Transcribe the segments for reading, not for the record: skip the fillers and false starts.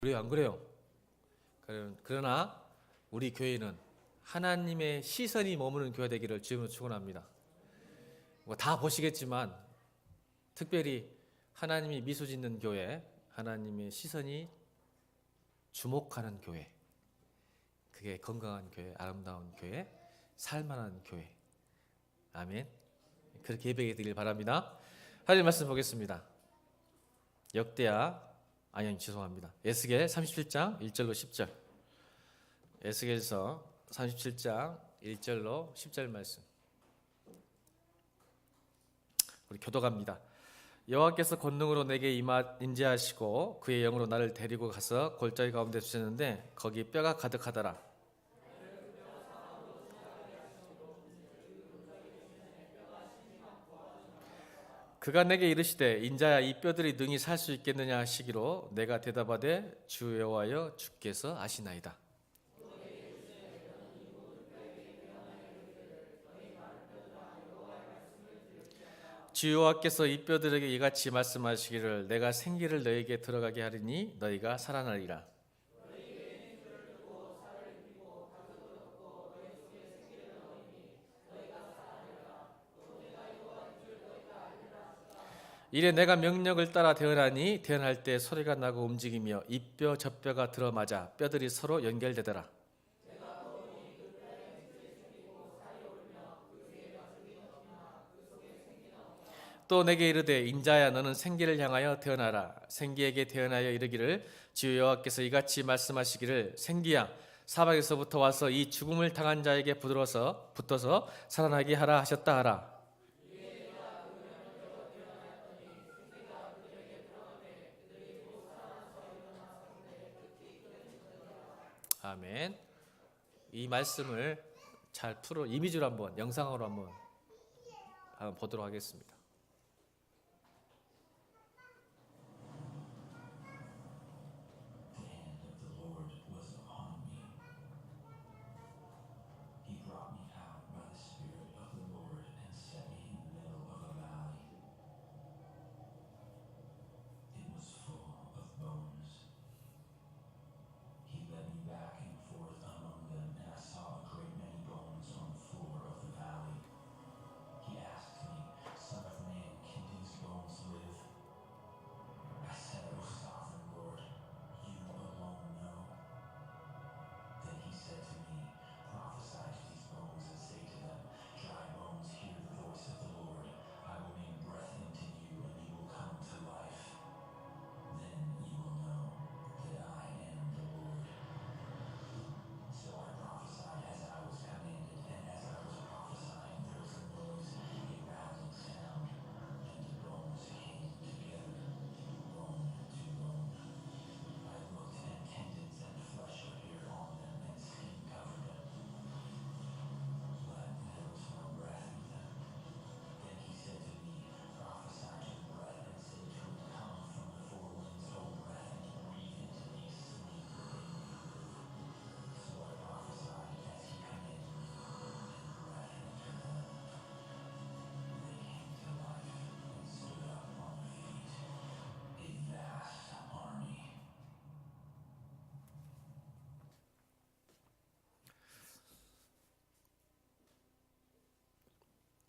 그래요, 안 그래요? 그러나 우리 교회는 하나님의 시선이 머무는 교회 되기를 주님으로 축원합니다. 뭐 다 보시겠지만 특별히 하나님이 미소 짓는 교회, 하나님의 시선이 주목하는 교회, 그게 건강한 교회, 아름다운 교회, 살만한 교회. 아멘. 그렇게 예배가 되길 바랍니다. 하나님 말씀 보겠습니다. 죄송합니다. 에스겔 37장 1절로 10절. 에스겔서 37장 1절로 10절 말씀. 우리 교독합니다. 여호와께서 권능으로 내게 임재하시고 그의 영으로 나를 데리고 가서 골짜기 가운데 두셨는데 거기 뼈가 가득하더라. 그가 내게 이르시되 인자야 이 뼈들이 능히 살 수 있겠느냐 하시기로 내가 대답하되 주 여호와여 주께서 아시나이다. 주 여호와께서 이 뼈들에게 이같이 말씀하시기를 내가 생기를 너에게 들어가게 하리니 너희가 살아나리라. 이래 내가 명령을 따라 대언하니 대언할 때 소리가 나고 움직이며 이 뼈 저 뼈가 들어맞아 뼈들이 서로 연결되더라. 또 내게 이르되 인자야 너는 생기를 향하여 대언하라. 생기에게 대언하여 이르기를 주 여호와께서 이같이 말씀하시기를 생기야 사방에서부터 와서 이 죽음을 당한 자에게 붙어서 살아나게 하라 하셨다 하라. 아멘. 이 말씀을 잘 이미지로 한번 영상으로 한번 보도록 하겠습니다.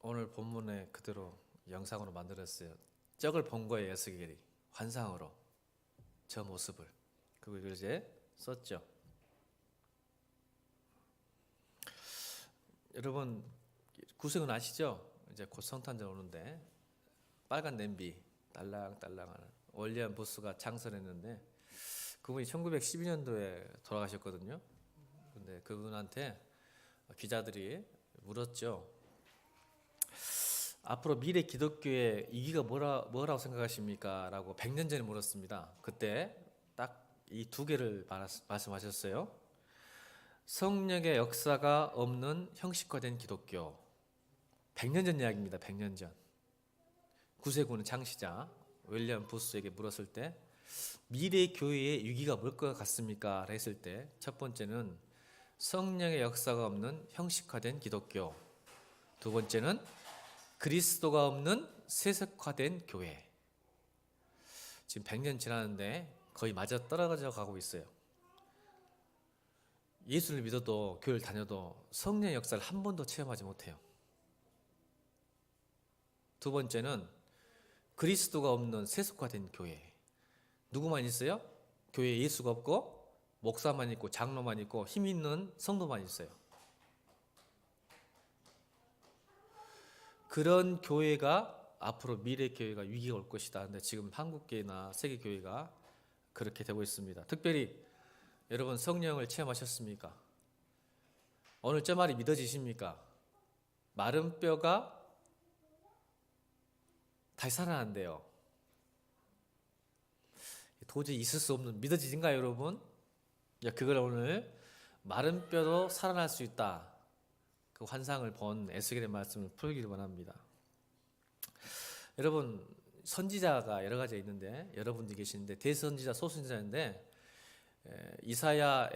오늘 본문에 그대로 영상으로 만들었어요. 쩍을 본 거예요. 에스겔이 환상으로 저 모습을. 그리고 이걸 이제 썼죠. 여러분 구성은 아시죠? 이제 곧 성탄절 오는데 빨간 냄비 딸랑딸랑하는 월리안 부스가 창설했는데 그분이 1912년도에 돌아가셨거든요. 근데 그분한테 기자들이 물었죠. 앞으로 미래 기독교의 이기가 뭐라고 생각하십니까? 라고 100년 전에 물었습니다. 그때 딱 이 두 개를 말씀하셨어요. 성령의 역사가 없는 형식화된 기독교. 100년 전 이야기입니다. 100년 전. 구세군의 창시자 윌리엄 부스에게 물었을 때 미래 교회의 위기가 뭘 것 같습니까? 했을 때 첫 번째는 성령의 역사가 없는 형식화된 기독교. 두 번째는 그리스도가 없는 세속화된 교회. 지금 100년 지났는데 거의 맞아 떨어져 가고 있어요. 예수를 믿어도 교회를 다녀도 성령의 역사를 한 번도 체험하지 못해요. 두 번째는 그리스도가 없는 세속화된 교회. 누구만 있어요? 교회에 예수가 없고 목사만 있고 장로만 있고 힘 있는 성도만 있어요. 그런 교회가 앞으로 미래 교회가 위기가 올 것이다. 근데 지금 한국 교회나 세계 교회가 그렇게 되고 있습니다. 특별히 여러분 성령을 체험하셨습니까? 오늘 저 말이 믿어지십니까? 마른 뼈가 다시 살아난대요. 도저히 있을 수 없는, 믿어지신가요 여러분? 그걸 오늘 마른 뼈도 살아날 수 있다. 그 환상을 본 에스겔의 말씀을 풀기를 원합니다. 여러분 선지자가 여러 가지 있는데 여러분들이 계시는데 대선지자, 소선지자인데 이사야,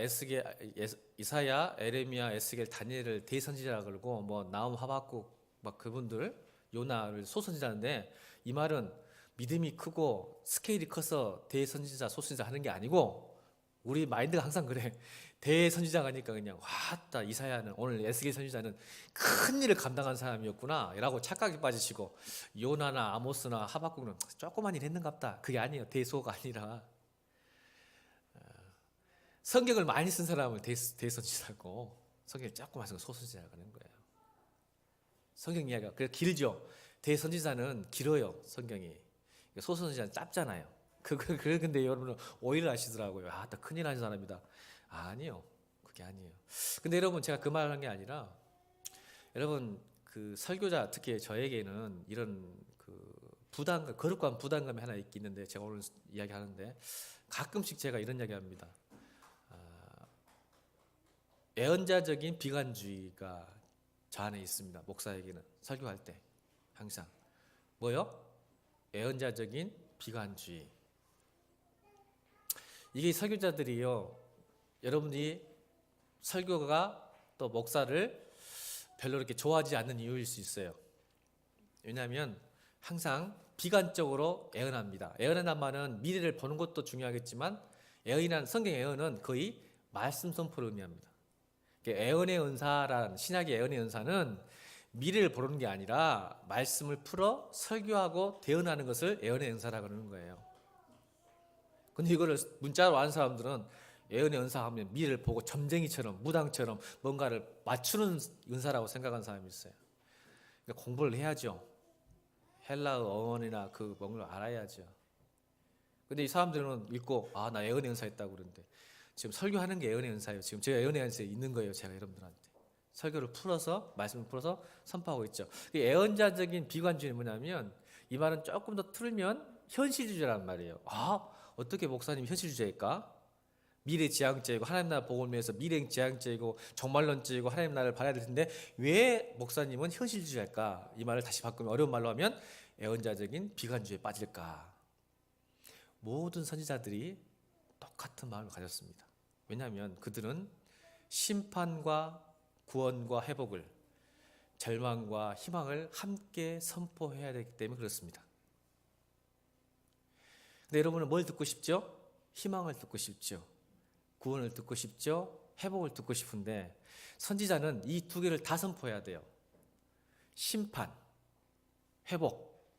에레미야, 에스겔, 다니엘을 대선지자라 그러고 뭐 나훔, 하박국 막 그분들 요나를 소선지자인데 이 말은 믿음이 크고 스케일이 커서 대선지자, 소선지자 하는 게 아니고 우리 마인드가 항상 그래. 대선지자가 하니까 그냥 왔다 이사야는 오늘 에스겔 선지자는 큰 일을 감당한 사람이었구나 라고 착각에 빠지시고 요나나 아모스나 하박국은 조그만 일 했는갑다. 그게 아니에요. 대소가 아니라 성경을 많이 쓴 사람을 대선지자고 성경을 조그만 쓴 소선지자가 하는 거예요. 성경 이야기가 그래 길죠. 대선지자는 길어요. 성경이. 소선지자는 짧잖아요. 근데 여러분은 오해를 하시더라고요. 아, 나 큰일 난 사람이다. 아니요. 그게 아니에요. 근데 여러분 제가 그 말을 한 게 아니라 여러분 그 설교자 특히 저에게는 이런 그 부담감, 거룩한 부담감이 하나 있는데 제가 오늘 이야기하는데 가끔씩 제가 이런 이야기합니다. 예언자적인 비관주의가 저 안에 있습니다. 목사에게는 설교할 때 항상 뭐요? 예언자적인 비관주의. 이게 설교자들이요. 여러분이 설교가 또 목사를 별로 이렇게 좋아하지 않는 이유일 수 있어요. 왜냐하면 항상 비관적으로 예언합니다. 예언한다는 말은 미래를 보는 것도 중요하겠지만 성경 예언은 거의 말씀 선포를 의미합니다. 예언의 은사라는 신약의 예언의 은사는 미래를 보는 게 아니라 말씀을 풀어 설교하고 대언하는 것을 예언의 은사라고 그러는 거예요. 근데 이거를 문자로 아는 사람들은 예언의 은사하면 미래를 보고 점쟁이처럼 무당처럼 뭔가를 맞추는 은사라고 생각하는 사람이 있어요. 그러니까 공부를 해야죠. 헬라어 어원이나 그 뭔가를 알아야죠. 근데 이 사람들은 읽고 아, 나 예언의 은사 있다고 그러는데 지금 설교하는 게 예언의 은사예요. 지금 제가 예언의 은사에 있는 거예요. 제가 여러분들한테. 설교를 풀어서 말씀을 풀어서 선포하고 있죠. 예언자적인 비관주의는 뭐냐면 이 말은 조금 더 틀면 현실주의란 말이에요. 아, 어떻게 목사님이 현실주의일까? 미래지향적이고 하나님 나라 복음을 위해서 미래지향적이고 종말론적이고 하나님 나라를 바라야 될 텐데 왜 목사님은 현실주의일까? 이 말을 다시 바꾸면 어려운 말로 하면 예언자적인 비관주의에 빠질까? 모든 선지자들이 똑같은 마음을 가졌습니다. 왜냐하면 그들은 심판과 구원과 회복을, 절망과 희망을 함께 선포해야 되기 때문에 그렇습니다. 근데 여러분은 뭘 듣고 싶죠? 희망을 듣고 싶죠. 구원을 듣고 싶죠. 회복을 듣고 싶은데 선지자는 이 두 개를 다 선포해야 돼요. 심판, 회복,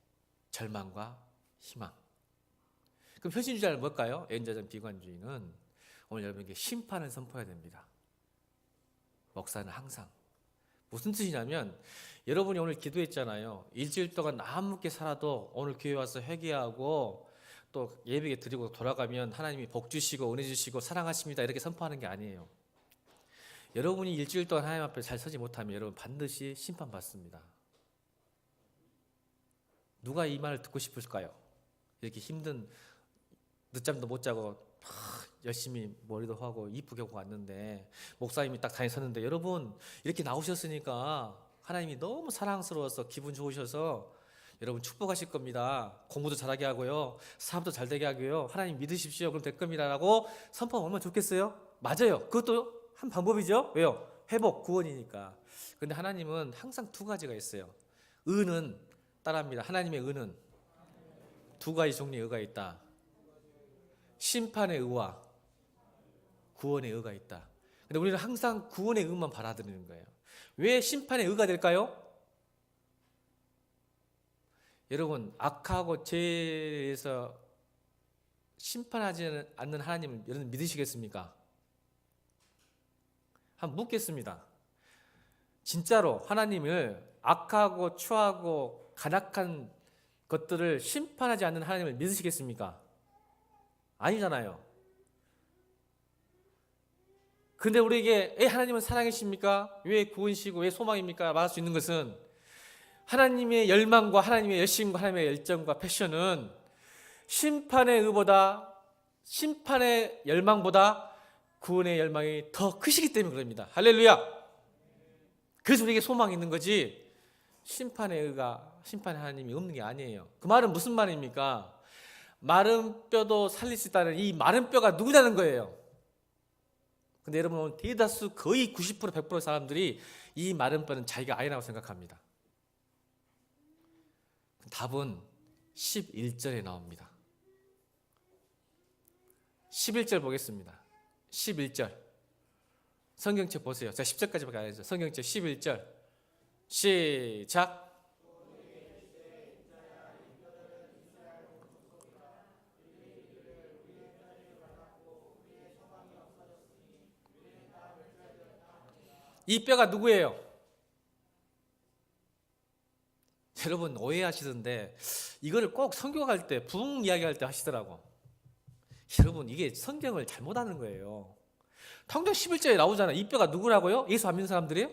절망과 희망. 그럼 현실주의자는 뭘까요? 예언자적 비관주의는 오늘 여러분에게 심판을 선포해야 됩니다. 목사는 항상. 무슨 뜻이냐면 여러분이 오늘 기도했잖아요. 일주일 동안 아무렇게 살아도 오늘 교회 와서 회개하고 또 예배 드리고 돌아가면 하나님이 복 주시고 은혜 주시고 사랑하십니다 이렇게 선포하는 게 아니에요. 여러분이 일주일 동안 하나님 앞에 잘 서지 못하면 여러분 반드시 심판받습니다. 누가 이 말을 듣고 싶을까요? 이렇게 힘든 늦잠도 못 자고 열심히 머리도 하고 이쁘게 하고 왔는데 목사님이 딱 다니셨는데 여러분 이렇게 나오셨으니까 하나님이 너무 사랑스러워서 기분 좋으셔서 여러분 축복하실 겁니다. 공부도 잘하게 하고요. 사업도 잘 되게 하고요. 하나님 믿으십시오. 그럼 될 겁니다. 라고 선포하면 얼마나 좋겠어요? 맞아요. 그것도 한 방법이죠. 왜요? 회복, 구원이니까. 근데 하나님은 항상 두 가지가 있어요. 의는 따라합니다. 하나님의 의는 두 가지 종류의 의가 있다. 심판의 의와 구원의 의가 있다. 근데 우리는 항상 구원의 의만 받아들이는 거예요. 왜 심판의 의가 될까요? 여러분, 악하고 죄에서 심판하지 않는 하나님을 여러분 믿으시겠습니까? 한번 묻겠습니다. 진짜로 하나님을 악하고 추하고 간악한 것들을 심판하지 않는 하나님을 믿으시겠습니까? 아니잖아요. 근데 우리에게 왜 하나님은 사랑이십니까? 왜 구원이시고 왜 소망입니까? 말할 수 있는 것은 하나님의 열망과 하나님의 열심과 하나님의 열정과 패션은 심판의 의보다, 심판의 열망보다 구원의 열망이 더 크시기 때문에 그럽니다. 할렐루야. 그래서 우리에게 소망이 있는 거지, 심판의 의가, 심판의 하나님이 없는 게 아니에요. 그 말은 무슨 말입니까? 마른 뼈도 살릴 수 있다는 이 마른 뼈가 누구냐는 거예요. 근데 여러분, 대다수 거의 90% 100% 사람들이 이 마른 뼈는 자기가 아니라고 생각합니다. 답은 11절에 나옵니다. 11절 보겠습니다. 11절 성경책 보세요. 자, 10절까지밖에 안 했죠. 성경책 11절 시작. 이 뼈가 누구예요? 여러분 오해하시던데 이거를 꼭 성경할 때 부흥 이야기할 때 하시더라고. 여러분 이게 성경을 잘못하는 거예요. 성경 11절에 나오잖아요. 이 뼈가 누구라고요? 예수 안 믿는 사람들이에요?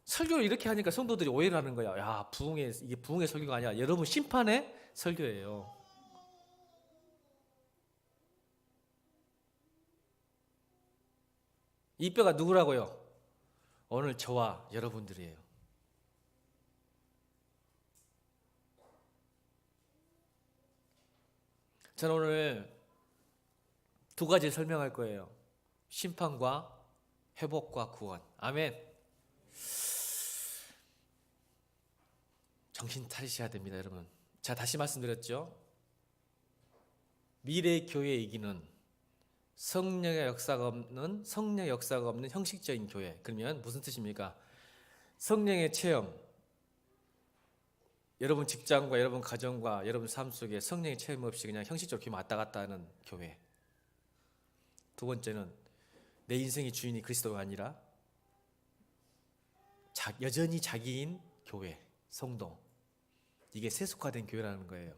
설교를 이렇게 하니까 성도들이 오해를 하는 거야. 야, 이게 부흥의 설교가 아니야. 여러분 심판의 설교예요. 이 뼈가 누구라고요? 오늘 저와 여러분들이에요. 저는 오늘 두 가지 설명할 거예요. 심판과 회복과 구원. 아멘. 정신 차리셔야 됩니다, 여러분. 제가 다시 말씀드렸죠. 미래 교회 이기는 성령의 역사가 없는 형식적인 교회. 그러면 무슨 뜻입니까? 성령의 체험, 여러분 직장과 여러분 가정과 여러분 삶 속에 성령의 체험 없이 그냥 형식적으로 교회 왔다 갔다 하는 교회. 두 번째는 내 인생의 주인이 그리스도가 아니라 여전히 자기인 교회, 성도. 이게 세속화된 교회라는 거예요.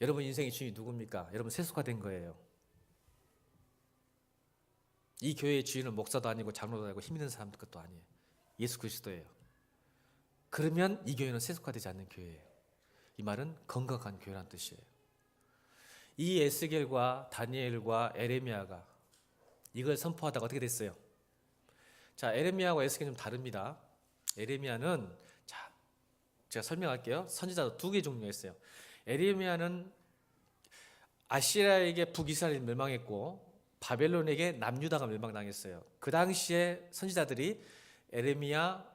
여러분 인생의 주인이 누굽니까? 여러분 세속화된 거예요. 이 교회의 주인은 목사도 아니고 장로도 아니고 힘 있는 사람들 것도 아니에요. 예수 그리스도예요. 그러면 이 교회는 세속화되지 않는 교회예요. 이 말은 건강한 교회라는 뜻이에요. 이 에스겔과 다니엘과 에레미야가 이걸 선포하다가 어떻게 됐어요? 자, 에레미야와 에스겔은 좀 다릅니다. 에레미야는, 자, 제가 설명할게요. 선지자도 두 개 종류가 있어요. 에레미야는 아시리아에게 북이스라엘이 멸망했고 바벨론에게 남유다가 멸망당했어요. 그 당시에 선지자들이 에레미야,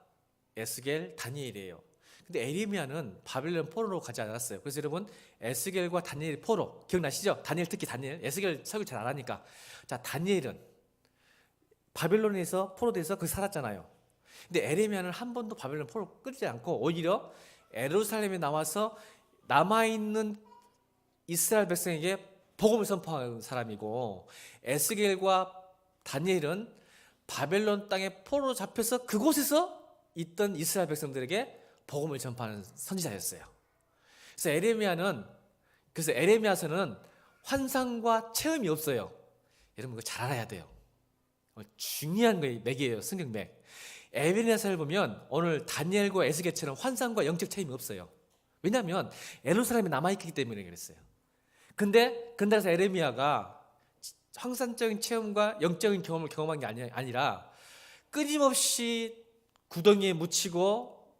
에스겔, 다니엘이에요. 근데 에레미야는 바벨론 포로로 가지 않았어요. 그래서 여러분 에스겔과 다니엘 포로 기억나시죠? 다니엘, 특히 다니엘. 에스겔 설교 잘 안 하니까. 자, 다니엘은 바벨론에서 포로돼서 거기 살았잖아요. 근데 에레미야는 한 번도 바벨론 포로 끌지 않고 오히려 예루살렘에 나와서 남아있는 이스라엘 백성에게 복음을 선포하는 사람이고, 에스겔과 다니엘은 바벨론 땅에 포로로 잡혀서 그곳에서 있던 이스라엘 백성들에게 복음을 전파하는 선지자였어요. 그래서 에레미야서는 환상과 체험이 없어요. 여러분 그거 잘 알아야 돼요. 중요한 거예요. 맥이에요. 성경 맥. 에레미야서를 보면 오늘 다니엘과 에스겔처럼 환상과 영적 체험이 없어요. 왜냐하면 예루살렘에 남아있기 때문에 그랬어요. 근데 그날에서 에레미야가 환상적인 체험과 영적인 경험을 경험한 게 아니라 끊임없이 구덩이에 묻히고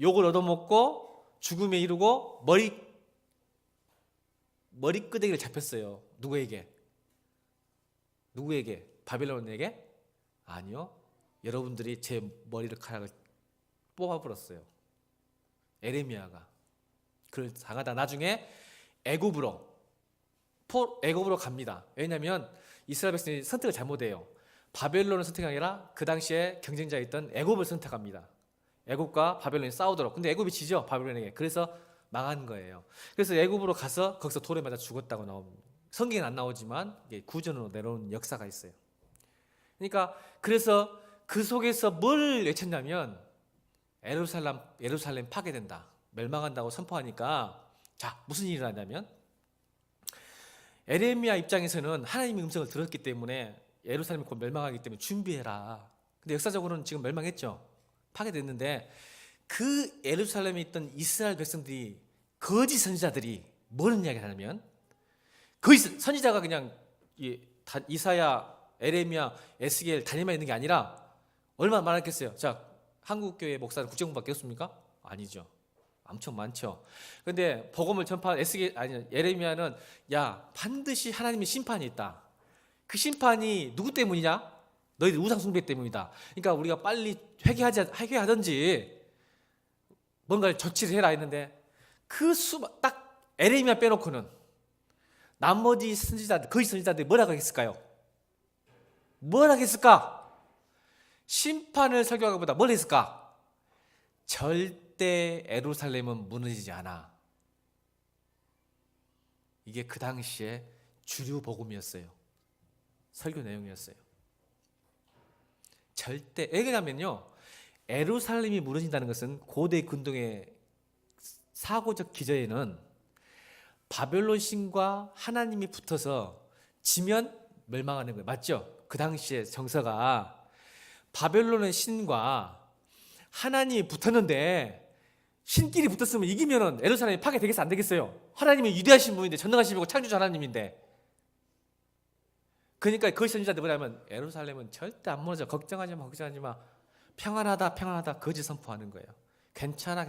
욕을 얻어먹고 죽음에 이르고 머리끄댕이를 잡혔어요. 누구에게? 바벨론에게? 아니요. 여러분들이 제 머리카락을 뽑아버렸어요. 에레미야가 그를 당하다 나중에 애굽으로 갑니다. 왜냐하면 이스라엘 백성이 선택을 잘못해요. 바벨론을 선택이 아니라 그 당시에 경쟁자였던 애굽을 선택합니다. 애굽과 바벨론이 싸우도록. 근데 애굽이 지죠, 바벨론에게. 그래서 망한 거예요. 그래서 애굽으로 가서 거기서 돌에 맞아 죽었다고 나옵니다. 성경은 안 나오지만 이게 구전으로 내려온 역사가 있어요. 그러니까 그래서 그 속에서 뭘 외쳤냐면 예루살렘 파괴된다, 멸망한다고 선포하니까 자, 무슨 일이 일어나냐면 에레미야 입장에서는 하나님의 음성을 들었기 때문에 예루살렘이 곧 멸망하기 때문에 준비해라. 근데 역사적으로는 지금 멸망했죠. 파괴됐는데 그 예루살렘에 있던 이스라엘 백성들이, 거짓 선지자들이 뭐는 이야기를 하냐면, 거짓 선지자가 그냥 이사야, 에레미야, 에스겔, 다니엘만 있는 게 아니라 얼마나 많았겠어요. 자, 한국교회 목사는 국정부 바뀌었습니까? 아니죠. 엄청 많죠. 근데 복음을 전파한 에레미야는 야, 반드시 하나님의 심판이 있다. 그 심판이 누구 때문이냐? 너희들 우상 숭배 때문이다. 그러니까 우리가 빨리 회개하든지 뭔가를 조치를 해라 했는데 딱 에레미야 빼놓고는 나머지 선지자들, 거짓 선지자들이 뭐라고 했을까요? 뭐라고 했을까? 심판을 설교하는 것보다 뭘 했을까? 절대 예루살렘은 무너지지 않아. 이게 그 당시에 주류 복음이었어요. 설교 내용이었어요. 절대. 왜냐면요, 예루살렘이 무너진다는 것은 고대 근동의 사고적 기저에는 바벨론 신과 하나님이 붙어서 지면 멸망하는 거예요. 맞죠? 그 당시에 정서가 바벨론의 신과 하나님이 붙었는데, 신끼리 붙었으면 이기면은 예루살렘이 파괴되겠어, 안 되겠어요? 하나님이 위대하신 분인데, 전능하신 분이고 창조주 하나님인데. 그러니까 그 선지자들 뭐냐면 예루살렘은 절대 안 무너져, 걱정하지 마, 평안하다 거짓 선포하는 거예요. 괜찮아.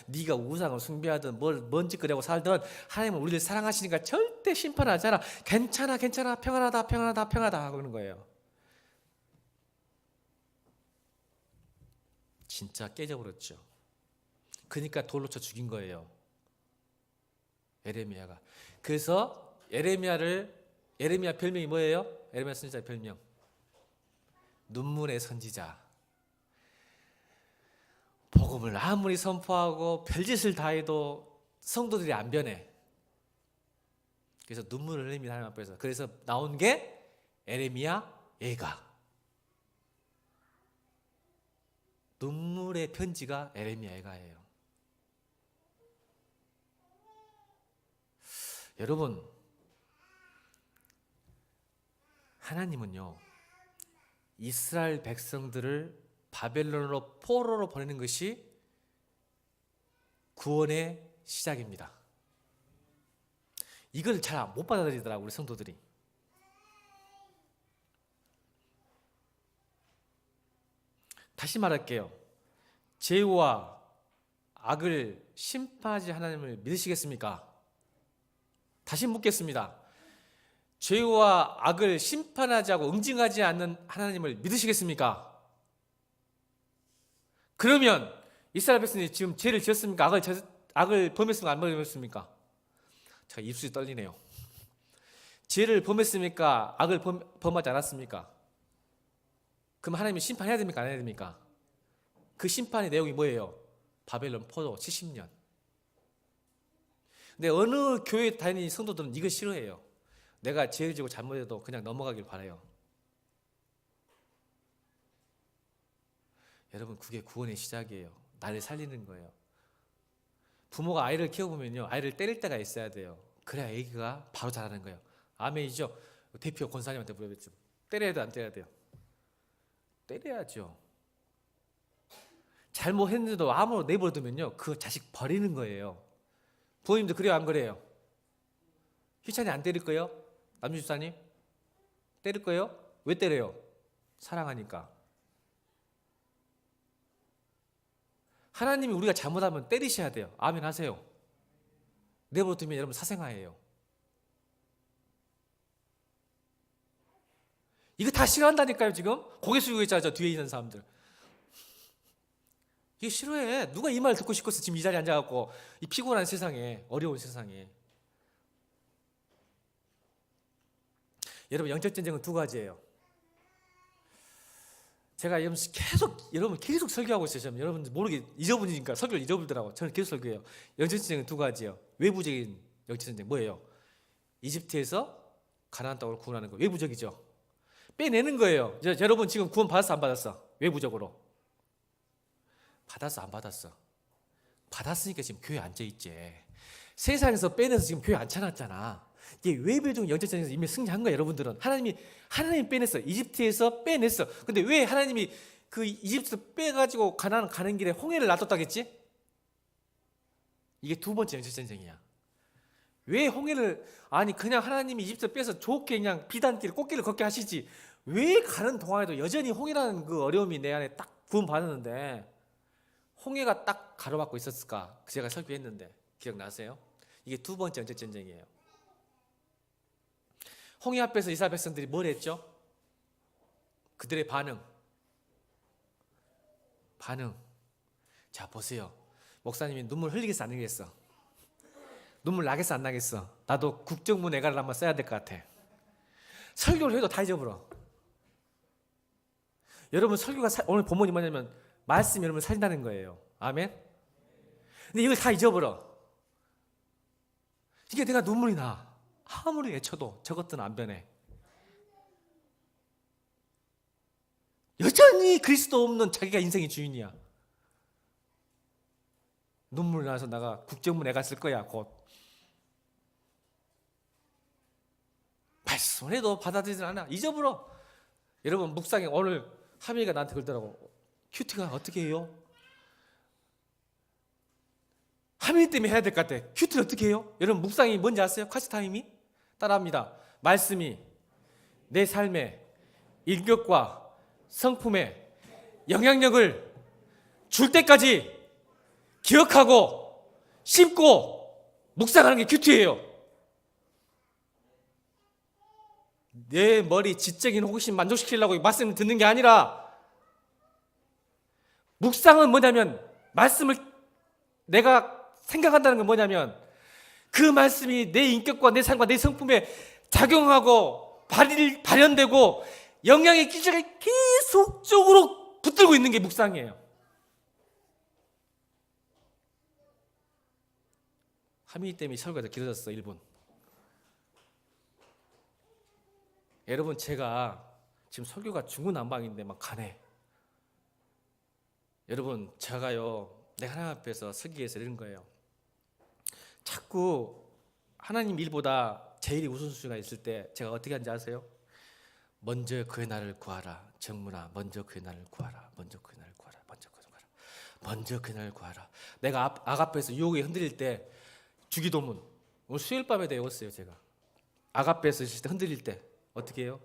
네가 우상을 숭배하든 뭔 짓거리하고 살든 하나님은 우리를 사랑하시니까 절대 심판하지 않아. 괜찮아, 평안하다 하고 그러는 거예요. 진짜 깨져버렸죠. 그러니까 돌로 쳐 죽인 거예요, 에레미야가. 그래서 에레미야 별명이 뭐예요? 에레미야 선지자 별명, 눈물의 선지자. 복음을 아무리 선포하고 별짓을 다 해도 성도들이 안 변해. 그래서 눈물을 흘립니다, 하나님 앞에서. 그래서 나온 게 에레미야 예가. 눈물의 편지가 에레미야 예가예요. 여러분, 하나님은요, 이스라엘 백성들을 바벨론으로 포로로 보내는 것이 구원의 시작입니다. 이걸 잘 못 받아들이더라고요, 우리 성도들이. 다시 말할게요. 죄와 악을 심판하지 하나님을 믿으시겠습니까? 다시 묻겠습니다. 죄와 악을 심판하지 않고 응징하지 않는 하나님을 믿으시겠습니까? 그러면 이스라엘 백성이 지금 죄를 지었습니까? 악을 범했습니까? 안 범했습니까? 제가 입술이 떨리네요. 죄를 범했습니까? 악을 범하지 않았습니까? 그럼 하나님이 심판해야 됩니까? 안 해야 됩니까? 그 심판의 내용이 뭐예요? 바벨론 포로 70년. 근데 어느 교회 다니는 성도들은 이거 싫어해요. 내가 죄를 지고 잘못해도 그냥 넘어가길 바라요. 여러분, 그게 구원의 시작이에요. 나를 살리는 거예요. 부모가 아이를 키워보면요, 아이를 때릴 때가 있어야 돼요. 그래야 애기가 바로 자라는 거예요. 아멘이죠? 대표 권사님한테 물어봤죠. 때려야 돼, 안 때려야 돼요? 때려야죠. 잘못했는데도 아무로 내버려두면요, 그 자식 버리는 거예요. 부모님도 그래요, 안 그래요? 희찬이 안 때릴 거예요? 남주 집사님? 때릴 거예요? 왜 때려요? 사랑하니까. 하나님이 우리가 잘못하면 때리셔야 돼요. 아멘 하세요. 내버려두면 여러분 사생아예요. 이거 다 싫어한다니까요, 지금? 고개 숙이고 있잖아요, 저 뒤에 있는 사람들. 이게 싫어해. 누가 이 말 듣고 싶겠어. 지금 이 자리에 앉아갖고 이 피곤한 세상에, 어려운 세상에. 여러분, 영적 전쟁은 두 가지예요. 제가 여러분 계속 설교하고 있어요. 여러분 모르게 잊어버리니까 설교를 잊어버리더라고. 저는 계속 설교해요. 영적 전쟁은 두 가지예요. 외부적인 영적 전쟁 뭐예요? 이집트에서 가나안 땅으로 구원하는 거 외부적이죠. 빼내는 거예요. 여러분 지금 구원 받았어 안 받았어? 외부적으로 받았어 안 받았어? 받았으니까 지금 교회 앉아있지. 세상에서 빼내서 지금 교회 앉혀놨잖아. 이게 외부적 영적 전쟁에서 이미 승리한 거야. 여러분들은 하나님이 빼냈어. 이집트에서 빼냈어. 근데 왜 하나님이 그 이집트에서 빼가지고 가나안 가는 길에 홍해를 놔뒀다겠지? 이게 두 번째 영적 전쟁이야. 왜 홍해를 그냥 하나님이 이집트 빼서 좋게 그냥 비단길 꽃길을 걷게 하시지 왜 가는 동안에도 여전히 홍해라는 그 어려움이 내 안에 딱 구원 받았는데 홍해가 딱 가로막고 있었을까? 제가 설교했는데 기억나세요? 이게 두 번째 영적 전쟁이에요. 홍해 앞에서 이스라엘 백성들이 뭘 했죠? 그들의 반응. 자 보세요. 목사님이 눈물 흘리겠어 안 흘리겠어? 눈물 나겠어 안 나겠어? 나도 국정문 애가를 한번 써야 될 것 같아. 설교를 해도 다 잊어버려. 여러분 설교가 오늘 본문이 뭐냐면 말씀이 여러분을 살린다는 거예요. 아멘? 근데 이걸 다 잊어버려. 이게 내가 눈물이 나. 아무리 외쳐도 저것들은 안 변해. 여전히 그리스도 없는 자기가 인생의 주인이야. 눈물 나서 내가 국정문 애가 쓸 거야 곧. 말씀을 해도 받아들이지 않아. 잊어버려. 여러분 묵상에 오늘 하민이가 나한테 그러더라고. 큐티가 어떻게 해요? 하민이 때문에 해야 될 것 같아. 큐티를 어떻게 해요? 여러분 묵상이 뭔지 아세요? 쿼시타임이? 따라합니다. 말씀이 내 삶의 인격과 성품에 영향력을 줄 때까지 기억하고 씹고 묵상하는 게 큐티예요. 내 머리 지적인 호기심 만족시키려고 말씀을 듣는 게 아니라 묵상은 뭐냐면 말씀을 내가 생각한다는 건 뭐냐면 그 말씀이 내 인격과 내 삶과 내 성품에 작용하고 발현되고 영향의 기질을 계속적으로 붙들고 있는 게 묵상이에요. 하민이 때문에 설교가 더 길어졌어 1분. 여러분 제가 지금 설교가 중구난방인데 막 가네. 여러분 제가요 내가 하나님 앞에서 서기 위해서 이런 거예요. 자꾸 하나님 일보다 제 일이 우선순위가 있을 때 제가 어떻게 하는지 아세요? 먼저 그의 나를 구하라. 정문아 먼저 그의 나를 구하라. 먼저 그의 나를 구하라. 먼저 그의 나를 구하라. 내가 아가페에서 유혹에 흔들릴 때 주기도문 오늘 수요일 밤에 외웠어요. 제가 아가페에서 있을 때 흔들릴 때 어떻게 해요?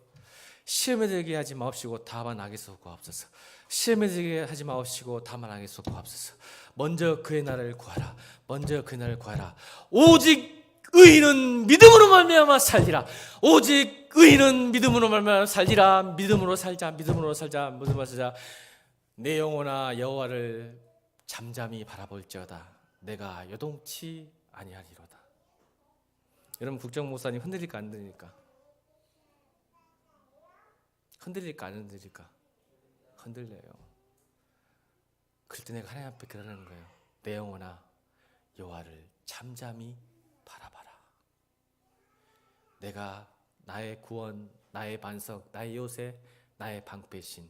시험에 들게 하지 마옵시고 다만 악에서 구하옵소서. 시험에 들게 하지 마옵시고 다만 악에서 구하옵소서. 먼저 그의 나라를 구하라. 먼저 그의 나라를 구하라. 오직 의인은 믿음으로 말미암아 살리라. 오직 의인은 믿음으로 말미암아 살리라. 믿음으로 살자. 믿음으로 살자. 믿음으로 살자. 내 영혼아 여호와를 잠잠히 바라볼지어다. 내가 요동치 아니하리로다. 여러분 국정목사님 흔들릴까 안 흔들릴까? 흔들릴까 안 흔들릴까? 흔들려요. 그럴 때 내가 하나님 앞에 그러는 거예요. 내 영혼아 여호와를 잠잠히 바라봐라. 내가 나의 구원, 나의 반석, 나의 요새, 나의 방패신.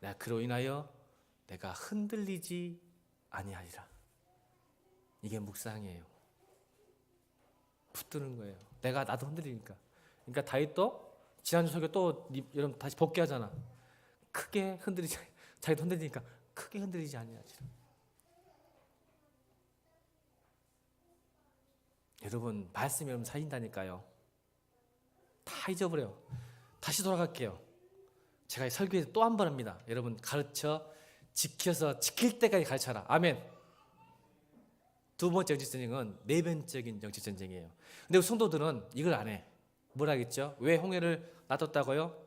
내가 그로 인하여 내가 흔들리지 아니하리라. 이게 묵상이에요. 붙드는 거예요. 내가 나도 흔들리니까. 그러니까 다윗도 지난주 설교 또 여러분 다시 복귀하잖아. 크게 흔들리지, 자기도 흔들리니까 크게 흔들리지 아니하리라. 여러분 말씀이 여러분 살린다니까요. 다 잊어버려요. 다시 돌아갈게요. 제가 설교에서 또 한 번 합니다. 여러분 가르쳐 지켜서 지킬 때까지 가르쳐라. 아멘. 두 번째 영적 전쟁은 내면적인 영적 전쟁이에요. 근데 우리 성도들은 이걸 안 해. 뭘 하겠죠? 왜 홍해를 놔뒀다고요?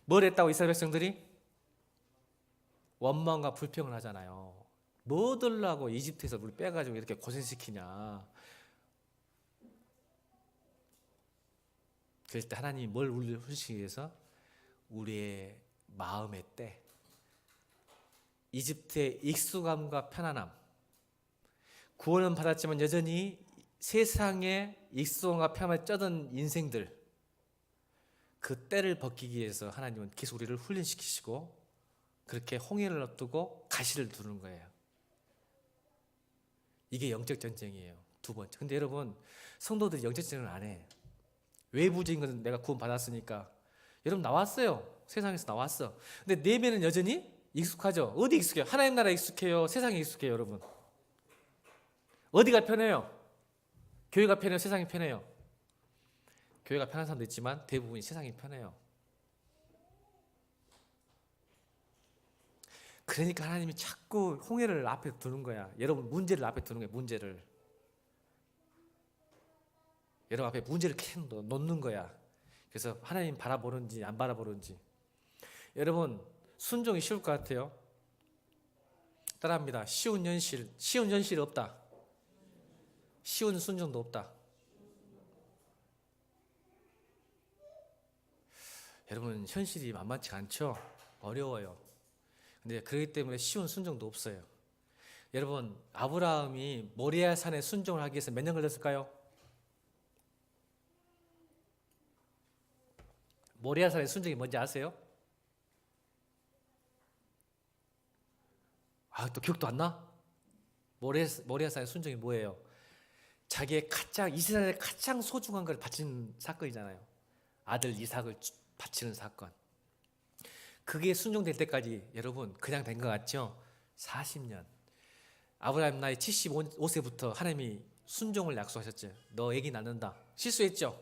뭘 했다고 이스라엘 백성들이? 원망과 불평을 하잖아요. 뭐 들라고 이집트에서 우리 빼가지고 이렇게 고생시키냐. 그럴 때 하나님이 뭘 우리를 훈시키기 위해서? 우리의 마음의 때, 이집트의 익숙함과 편안함, 구원은 받았지만 여전히 세상에 익숙함과 편안함에 쩌든 인생들, 그 때를 벗기기 위해서 하나님은 계속 우리를 훈련시키시고 그렇게 홍해를 앞두고 가시를 두는 거예요. 이게 영적 전쟁이에요. 두 번째. 근데 여러분, 성도들이 영적 전쟁을 안 해. 외부적인 것은 내가 구원 받았으니까. 여러분 나왔어요. 세상에서 나왔어. 근데 내면은 여전히 익숙하죠. 어디 익숙해요? 하나님 나라에 익숙해요? 세상에 익숙해요, 여러분? 어디가 편해요? 교회가 편해요? 세상이 편해요? 교회가 편한 사람도 있지만 대부분이 세상이 편해요. 그러니까 하나님이 자꾸 홍해를 앞에 두는 거야. 여러분 문제를 앞에 두는 거야. 문제를. 여러분 앞에 문제를 계속 놓는 거야. 그래서 하나님 바라보는지 안 바라보는지. 여러분 순종이 쉬울 것 같아요? 따라합니다. 쉬운 현실이 없다. 쉬운 순종도 없다. 여러분 현실이 만만치 않죠? 어려워요. 근데 그렇기 때문에 쉬운 순종도 없어요. 여러분 아브라함이 모리아 산에 순종을 하기 위해서 몇 년 걸렸을까요? 모리아 산의 순종이 뭔지 아세요? 또 기억도 안 나? 모리아 산의 순종이 뭐예요? 자기의 이 세상에 가장 소중한 걸 바치는 사건이잖아요. 아들 이삭을 바치는 사건. 그게 순종될 때까지 여러분 그냥 된 것 같죠? 40년. 아브라함 나이 75세부터 하나님이 순종을 약속하셨죠. 너 애기 낳는다. 실수했죠?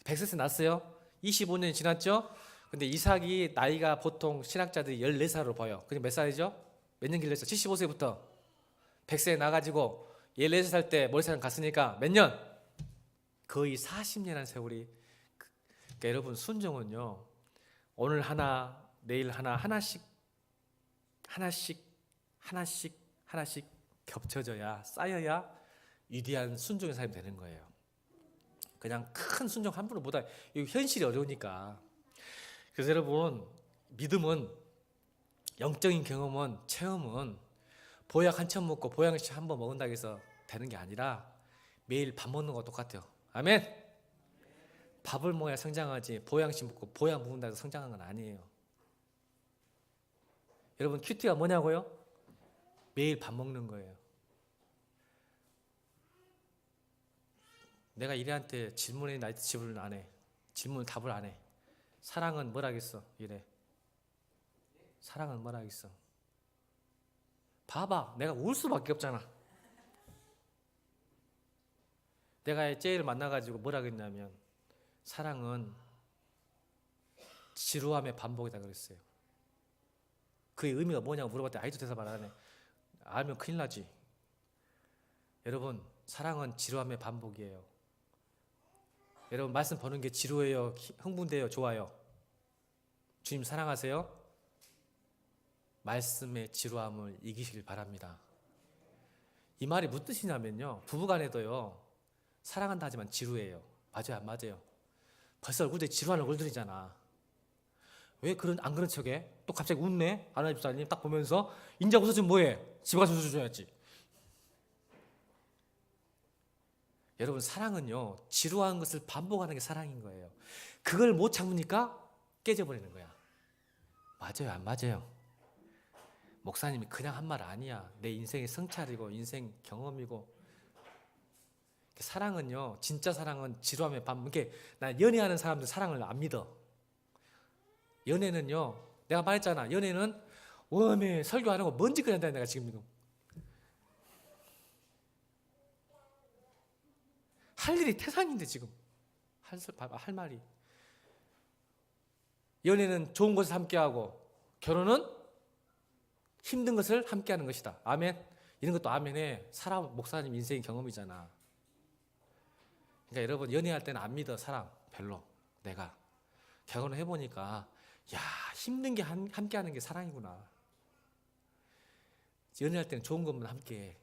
100세 낳았어요. 25년이 지났죠? 근데 이삭이 나이가 보통 신학자들이 14살로 봐요. 그게 몇 살이죠? 몇 년 길렀어? 75세부터 100세에 나가지고 14살 때 머리사람 갔으니까 몇 년? 거의 40년이라는 세월이. 그러니까 여러분 순종은요, 오늘 하나 내일 하나씩 겹쳐져야, 쌓여야 위대한 순종의 삶이 되는 거예요. 그냥 큰 순종 함부로 못해. 이 현실이 어려우니까. 그래서 여러분 믿음은, 영적인 경험은, 체험은 보약 한 참 먹고 보양식 한 번 먹는다고 해서 되는 게 아니라 매일 밥 먹는 거 똑같아요. 아멘. 밥을 먹어야 성장하지 보양식 먹고 보양 먹는다고 해서 성장한 건 아니에요. 여러분 큐티가 뭐냐고요? 매일 밥 먹는 거예요. 내가 이래한테 질문에 나이트 질문을 안 해. 질문 답을 안 해. 사랑은 뭐라겠어? 이래. 사랑은 뭐라겠어? 봐봐. 내가 울 수밖에 없잖아. 내가 제일 만나가지고 뭐라겠냐면 사랑은 지루함의 반복이다 그랬어요. 그의 의미가 뭐냐고 물어봤더니 아이도 대답 안 하네. 알면 큰일 나지. 여러분 사랑은 지루함의 반복이에요. 여러분 말씀 보는 게 지루해요? 흥분돼요? 좋아요? 주님 사랑하세요? 말씀의 지루함을 이기시길 바랍니다. 이 말이 무슨 뜻이냐면요, 부부간에도요 사랑한다 하지만 지루해요. 맞아요 안 맞아요? 벌써 얼굴에 지루한 얼굴들이잖아. 왜 안 그런 척해? 또 갑자기 웃네? 하나님 집사님 딱 보면서 인자 웃어주면 뭐해? 집에 가서 웃어줘야지. 여러분 사랑은요 지루한 것을 반복하는 게 사랑인 거예요. 그걸 못 참으니까 깨져버리는 거야. 맞아요 안 맞아요? 목사님이 그냥 한 말 아니야. 내 인생의 성찰이고 인생 경험이고. 사랑은요 진짜 사랑은 지루함의 반복. 나 연애하는 사람들 사랑을 안 믿어. 연애는요 내가 말했잖아. 연애는 웜에 설교 안 하고 먼지 끓는다. 내가 지금 할 일이 태산인데 지금 할 말이. 연애는 좋은 것을 함께하고 결혼은 힘든 것을 함께하는 것이다. 아멘. 이런 것도 아멘해. 사람 목사님 인생의 경험이잖아. 그러니까 여러분 연애할 때는 안 믿어. 사랑 별로. 내가 결혼을 해보니까 야 힘든 게 함께하는 게 사랑이구나. 연애할 때는 좋은 것만 함께 해.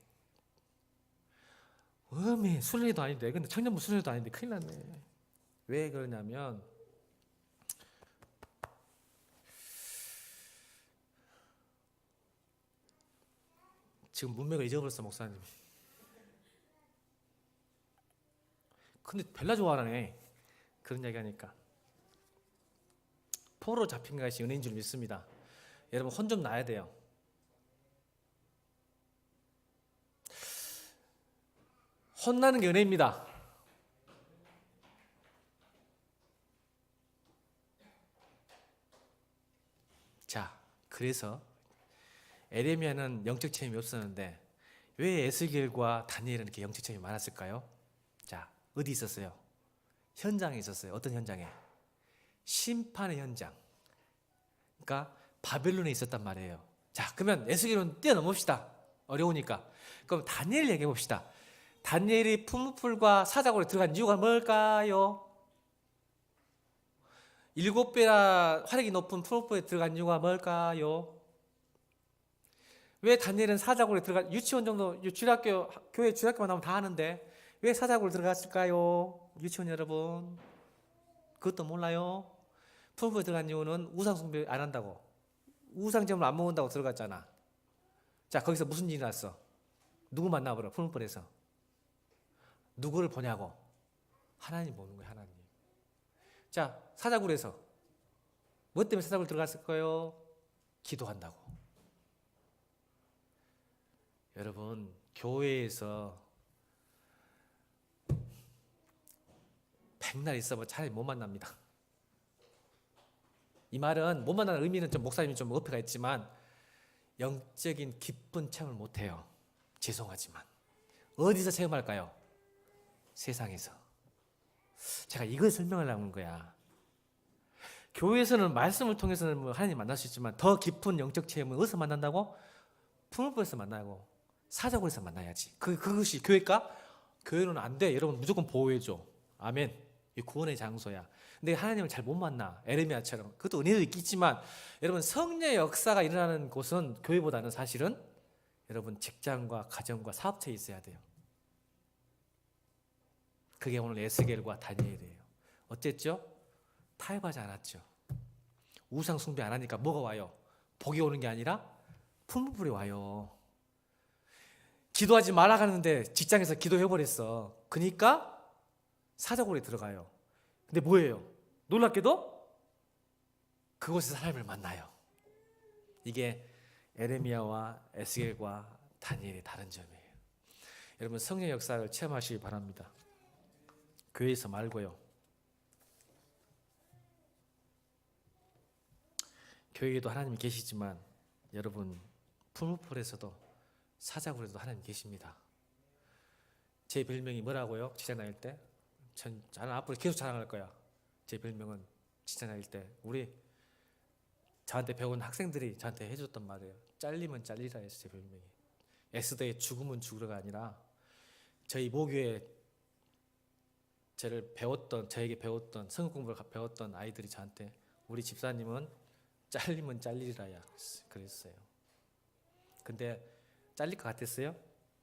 어메 수련회도 아닌데, 근데 청년부 수련회도 아닌데 큰일 났네. 왜 그러냐면 지금 문맥을 잊어버렸어 목사님. 근데 별나 좋아하네 그런 이야기 하니까. 포로 잡힌 것이 은혜인 줄 믿습니다. 여러분 혼 좀 나야 돼요. 혼나는 게 은혜입니다. 자, 그래서 에레미야는 영적 체험이 없었는데 왜 에스겔과 다니엘은 이렇게 영적 체험이 많았을까요? 자, 어디 있었어요? 현장에 있었어요. 어떤 현장에? 심판의 현장. 그러니까 바벨론에 있었단 말이에요. 자, 그러면 에스겔은 뛰어넘읍시다. 어려우니까. 그럼 다니엘 얘기해 봅시다. 다니엘이 풀무풀과 사자굴에 들어간 이유가 뭘까요? 7배나 화력이 높은 풀무풀에 들어간 이유가 뭘까요? 왜 다니엘은 사자굴에 들어가, 유치원 정도, 주일학교, 교회 주일학교만 나오면 다 하는데 왜 사자굴에 들어갔을까요? 유치원 여러분 그것도 몰라요? 풀무풀에 들어간 이유는 우상숭배 안 한다고, 우상점을 안 먹는다고 들어갔잖아. 자, 거기서 무슨 일이 났어? 누구 만나보라. 풀무풀에서 누구를 보냐고? 하나님 보는 거예요. 하나님. 자, 사자굴에서 뭐 때문에 사자굴 들어갔을까요? 기도한다고. 여러분 교회에서 백날 있어봐 차라리 못 만납니다. 이 말은 못 만나는 의미는 좀 목사님이 좀 어폐가 있지만 영적인 기쁜 체험을 못해요. 죄송하지만. 어디서 체험할까요? 세상에서. 제가 이걸 설명하려고 한 거야. 교회에서는 말씀을 통해서는 뭐 하나님 만날 수 있지만 더 깊은 영적 체험은 어디서 만난다고? 풀무불에서 만나고 사자굴에서 만나야지. 그것이 교회일까? 교회는 안 돼. 여러분 무조건 보호해줘. 아멘. 이 구원의 장소야. 근데 하나님을 잘 못 만나. 에레미야처럼. 그것도 은혜도 있겠지만 여러분 성령의 역사가 일어나는 곳은 교회보다는 사실은 여러분 직장과 가정과 사업체에 있어야 돼요. 그게 오늘 에스겔과 다니엘이에요. 어땠죠? 타협하지 않았죠. 우상 숭배 안 하니까 뭐가 와요? 복이 오는 게 아니라 풀무불이 와요. 기도하지 말라 하는데 직장에서 기도해버렸어. 그러니까 사자굴에 들어가요. 근데 뭐예요? 놀랍게도 그곳에서 하나님을 만나요. 이게 에레미야와 에스겔과 다니엘의 다른 점이에요. 여러분 성령의 역사를 체험하시기 바랍니다. 교회에서 말고요. 교회에도 하나님이 계시지만 여러분 풀무풀에서도 사자굴에도 하나님 계십니다. 제 별명이 뭐라고요? 직장 다닐 때? 저는 앞으로 계속 자랑할 거야. 제 별명은 직장 다닐 때 우리 저한테 배운 학생들이 저한테 해줬던 말이에요. 잘리면 잘리라 해서 제 별명이. 에스더의 죽으면 죽으라가 아니라 저희 모교에 저에게 배웠던 성경 공부를 배웠던 아이들이 저한테 우리 집사님은 잘리면 잘리라야 그랬어요. 근데 잘릴 것 같았어요?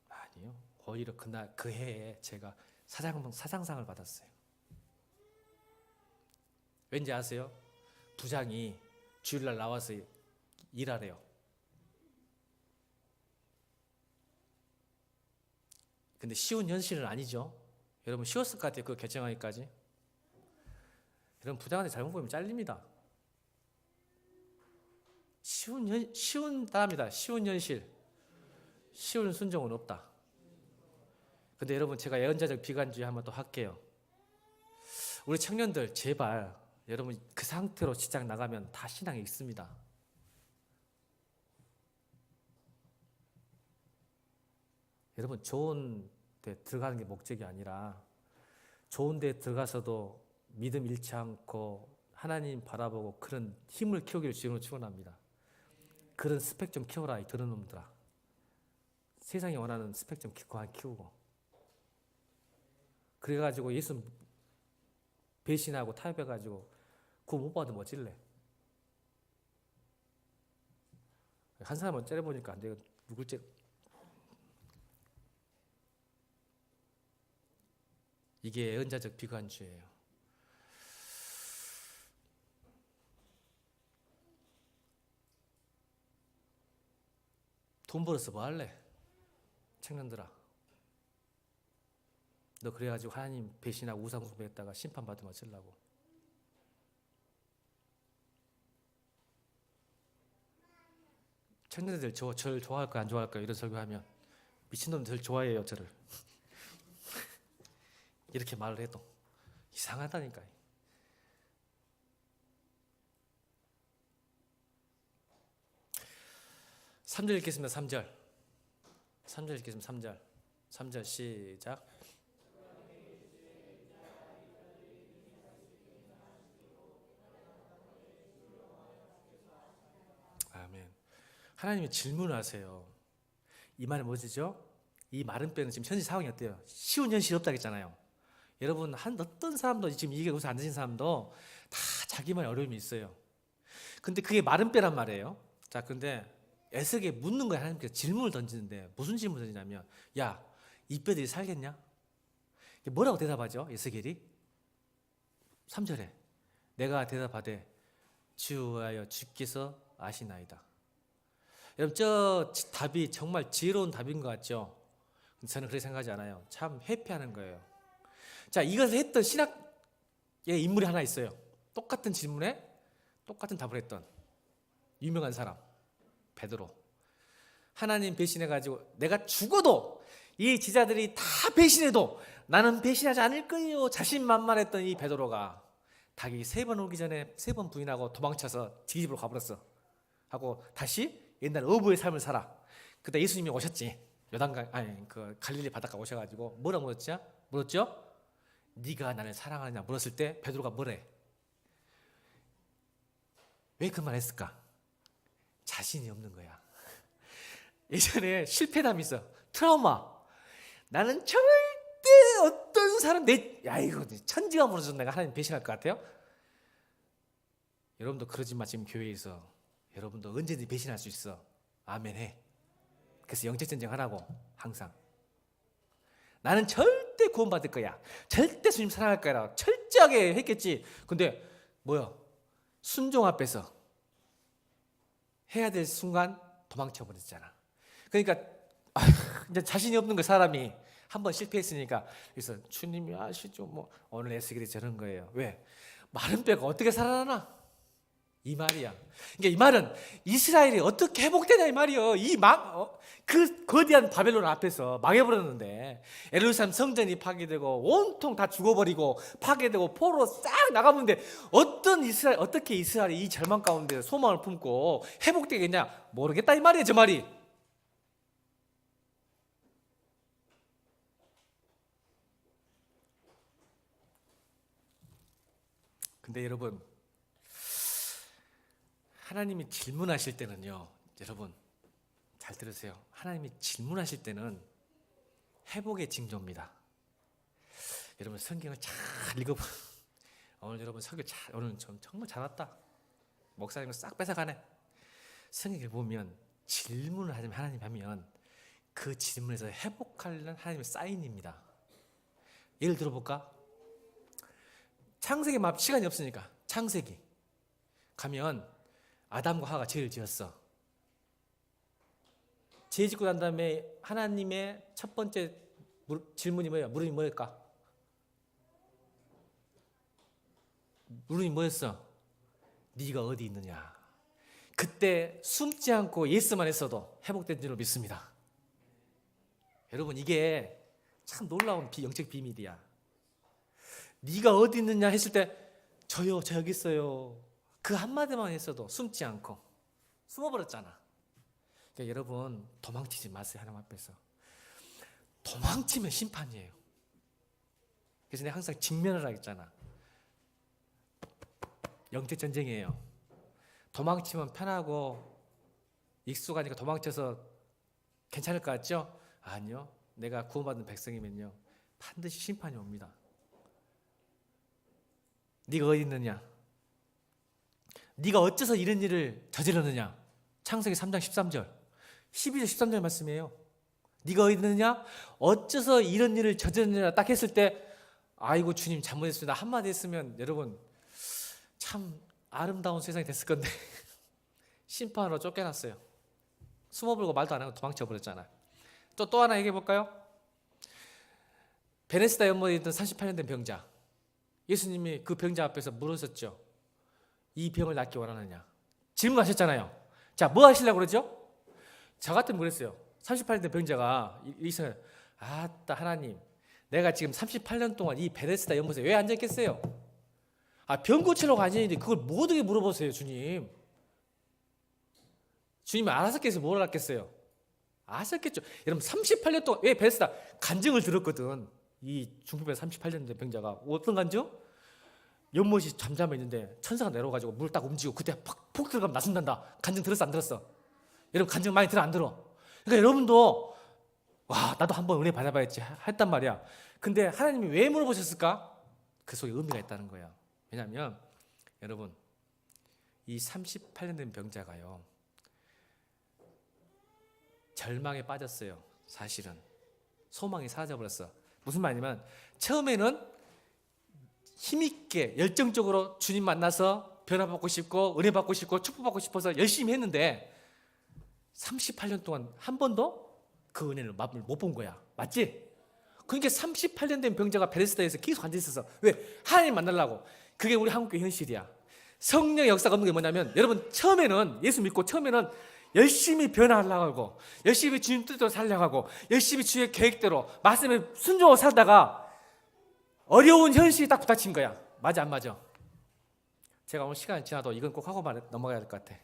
아니요. 오히려 그날 그 해에 제가 사장상을 받았어요. 왠지 아세요? 부장이 주일날 나와서 일하래요. 근데 쉬운 현실은 아니죠. 여러분 쉬웠을 것 같아요. 그거 결정하기까지. 여러분 부장한테 잘못 보면 잘립니다. 쉬운 답니다. 쉬운 현실. 쉬운 순종은 없다. 근데 여러분 제가 예언자적 비관주의 한번 또 할게요. 우리 청년들 제발 여러분 그 상태로 직장 나가면 다 신앙이 있습니다. 여러분 좋은 데 들어가는 게 목적이 아니라 좋은 데 들어가서도 믿음 잃지 않고 하나님 바라보고 그런 힘을 키우기를 주님으로 축원합니다. 그런 스펙 좀 키워라 이 더러운 놈들아. 세상이 원하는 스펙 좀 키우고 그래가지고 예수 배신하고 타협해가지고 그거 못 받으면 어찔래? 한 사람은 째려보니까 안 되거든. 누굴지 이게 은자적 비관주의예요. 돈 벌어서 뭐 할래? 청년들아, 너 그래가지고 하나님 배신하고 우상 숭배했다가 심판받으면 어쩌려고? 청년들 저를 좋아할까 안 좋아할까 이런 설교하면 미친놈들 좋아해요 저를. 이렇게 말을 해도 이상하다니까요. 삼 절 읽겠습니다. 3절 읽겠습니다. 3절 시작. 아멘. 하나님이 질문하세요. 이 말은 뭐죠? 이 마른 뼈는 지금 현실 상황이 어때요? 쉬운 현실이 없다고 했잖아요. 여러분 어떤 사람도 지금 이게 여기서 앉으신 사람도 다 자기만의 어려움이 있어요. 근데 그게 마른 뼈란 말이에요. 자, 근데 에스겔에 묻는 거야. 하나님께서 질문을 던지는데 무슨 질문을 던지냐면, 야, 이 뼈들이 살겠냐? 뭐라고 대답하죠? 에스겔이 3절에 내가 대답하되 주하여 주께서 아시나이다. 여러분 저 답이 정말 지혜로운 답인 것 같죠? 저는 그렇게 생각하지 않아요. 참 회피하는 거예요. 자, 이것을 했던 신학의 인물이 하나 있어요. 똑같은 질문에 똑같은 답을 했던 유명한 사람 베드로. 하나님 배신해가지고 내가 죽어도 이 제자들이 다 배신해도 나는 배신하지 않을 거예요 자신만만했던 이 베드로가 닭이 3번 오기 전에 3번 부인하고 도망쳐서 지 집으로 가버렸어. 하고 다시 옛날 어부의 삶을 살아. 그때 예수님이 오셨지. 요단강 아니 그 갈릴리 바닷가 오셔가지고 뭐라 물었죠? 네가 나를 사랑하느냐 물었을 때 베드로가 뭐래? 왜 그 말 했을까? 자신이 없는 거야. 예전에 실패담이 있어. 트라우마. 나는 절대 어떤 사람 야 이거 천지가 무너져서 내가 하나님 배신할 것 같아요? 여러분도 그러지 마. 지금 교회에서 여러분도 언제든지 배신할 수 있어. 아멘 해. 그래서 영적 전쟁 하라고. 항상 나는 절대 구원받을 거야. 절대 주님 사랑할 거야. 철저하게 했겠지. 근데 뭐야? 순종 앞에서 해야 될 순간 도망쳐 버렸잖아. 그러니까 이제 자신이 없는 거 사람이 한번 실패했으니까. 그래서 주님이 아시죠? 뭐 오늘 에스겔이 저런 거예요. 왜? 마른 뼈가 어떻게 살아나나? 이 말이야. 그러니까 이 말은 이스라엘이 어떻게 회복되냐 이 말이요. 그 거대한 바벨론 앞에서 망해버렸는데 예루살렘 성전이 파괴되고 온통 다 죽어버리고 파괴되고 포로로 싹 나가는데 어떻게 이스라엘이 이 절망 가운데 소망을 품고 회복되겠냐? 모르겠다 이 말이에요. 저 말이. 근데 여러분 하나님이 질문하실 때는요, 여러분 잘 들으세요. 하나님이 질문하실 때는 회복의 징조입니다. 여러분 성경을 잘 읽어보. 오늘 여러분 설교 오늘 정말 잘 왔다. 목사님을 싹 뺏어가네. 성경을 보면 질문을 하나님 하면 그 질문에서 회복하려는 하나님의 사인입니다. 예를 들어볼까? 창세기 시간이 없으니까 창세기 가면 아담과 하와가 죄를 지었어. 죄 짓고 난 다음에 하나님의 첫 번째 질문이 뭐야? 물음이 뭐였까? 물음이 뭐였어? 네가 어디 있느냐? 그때 숨지 않고 예스만 했어도 회복된 줄로 믿습니다. 여러분 이게 참 놀라운 영적 비밀이야. 네가 어디 있느냐 했을 때 저요 저 여기 있어요. 그 한마디만 했어도 숨지 않고 숨어버렸잖아. 그러니까 여러분 도망치지 마세요. 하나님 앞에서. 도망치면 심판이에요. 그래서 내가 항상 직면을 하겠잖아. 영적 전쟁이에요. 도망치면 편하고 익숙하니까 도망쳐서 괜찮을 것 같죠? 아니요. 내가 구원받은 백성이면요 반드시 심판이 옵니다. 네가 어디 있느냐? 네가 어째서 이런 일을 저질렀느냐? 창세기 3장 13절. 12절 13절 말씀이에요. 네가 어디 있느냐? 어째서 이런 일을 저질렀느냐 딱 했을 때 아이고 주님 잘못했습니다 한마디 했으면 여러분 참 아름다운 세상이 됐을 건데 심판으로 쫓겨났어요. 숨어불고 말도 안 하고 도망쳐 버렸잖아요. 또 하나 얘기해 볼까요? 베네스다 연못에 있던 38년 된 병자, 예수님이 그 병자 앞에서 물으셨죠. 이 병을 낫기 원하느냐 질문하셨잖아요. 자, 뭐 하시려고 그러죠? 저 같으면 그랬어요. 38년 된 병자가 이성을 아따 하나님, 내가 지금 38년 동안 이 베네스다 연못에 왜 앉아있겠어요? 병 고치려고 앉아있는데 그걸 뭐 어떻게 물어보세요 주님. 주님이 알아서께서 뭘 알았겠어요? 아셨겠죠. 여러분 38년 동안 왜 베네스다 간증을 들었거든. 이 중풍병 38년 된 병자가 어떤 간증? 연못이 잠잠해 있는데 천사가 내려와가지고 물 딱 움직이고 그때 폭 들어가면 나선단다. 간증 들었어 안 들었어? 여러분 간증 많이 들어 안 들어? 그러니까 여러분도 와 나도 한번 은혜 받아봐야지 했단 말이야. 근데 하나님이 왜 물어보셨을까? 그 속에 의미가 있다는 거야. 왜냐하면 여러분 이 38년 된 병자가요 절망에 빠졌어요. 사실은 소망이 사라져버렸어. 무슨 말이냐면 처음에는 힘있게 열정적으로 주님 만나서 변화받고 싶고 은혜 받고 싶고 축복받고 싶어서 열심히 했는데 38년 동안 한 번도 그 은혜를 맛을 못 본 거야. 맞지? 그러니까 38년 된 병자가 베레스다에서 계속 앉아있어서 왜? 하나님 만나려고. 그게 우리 한국교회 현실이야. 성령의 역사가 없는 게 뭐냐면 여러분 처음에는 예수 믿고 처음에는 열심히 변화하려고 하고 열심히 주님 뜻대로 살려고 하고 열심히 주의 계획대로 말씀에 순종하고 살다가 어려운 현실이 딱 부닥친 거야. 맞아 안 맞아? 제가 오늘 시간이 지나도 이건 꼭 하고 넘어가야 될 것 같아.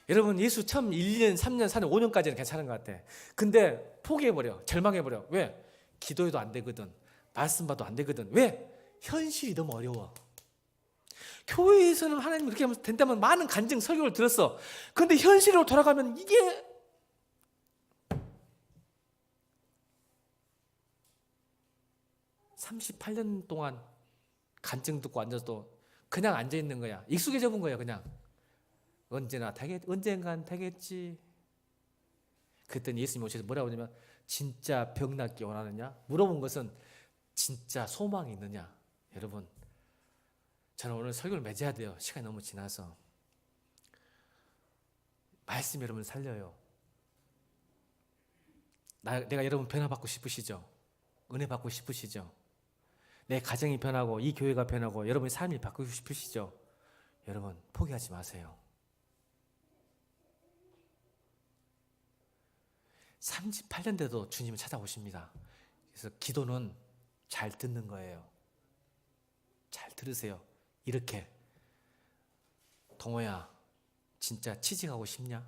여러분 예수 처음 1년, 3년, 4년, 5년까지는 괜찮은 것 같아. 근데 포기해버려. 절망해버려. 왜? 기도해도 안 되거든. 말씀 봐도 안 되거든. 왜? 현실이 너무 어려워. 교회에서는 하나님 그렇게 하면 된다면 많은 간증 설교를 들었어. 근데 현실로 돌아가면 이게 (38년) 동안 간증 듣고 앉아도 그냥 앉아있는 거야. 익숙해져 본 거야. 그냥 언젠간 되겠지. 그랬더니 예수님이 오셔서 뭐라고 하냐면 진짜 병 낫기 원하느냐? 물어본 것은 진짜 소망이 있느냐? 여러분 저는 오늘 설교를 맺어야 돼요. 시간이 너무 지나서. 말씀 여러분 살려요. 내가 여러분 변화받고 싶으시죠? 은혜 받고 싶으시죠? 내 가정이 변하고 이 교회가 변하고 여러분의 삶이 바꾸고 싶으시죠? 여러분 포기하지 마세요. 38년 돼도 주님을 찾아오십니다. 그래서 기도는 잘 듣는 거예요. 잘 들으세요. 이렇게 동호야 진짜 취직하고 싶냐?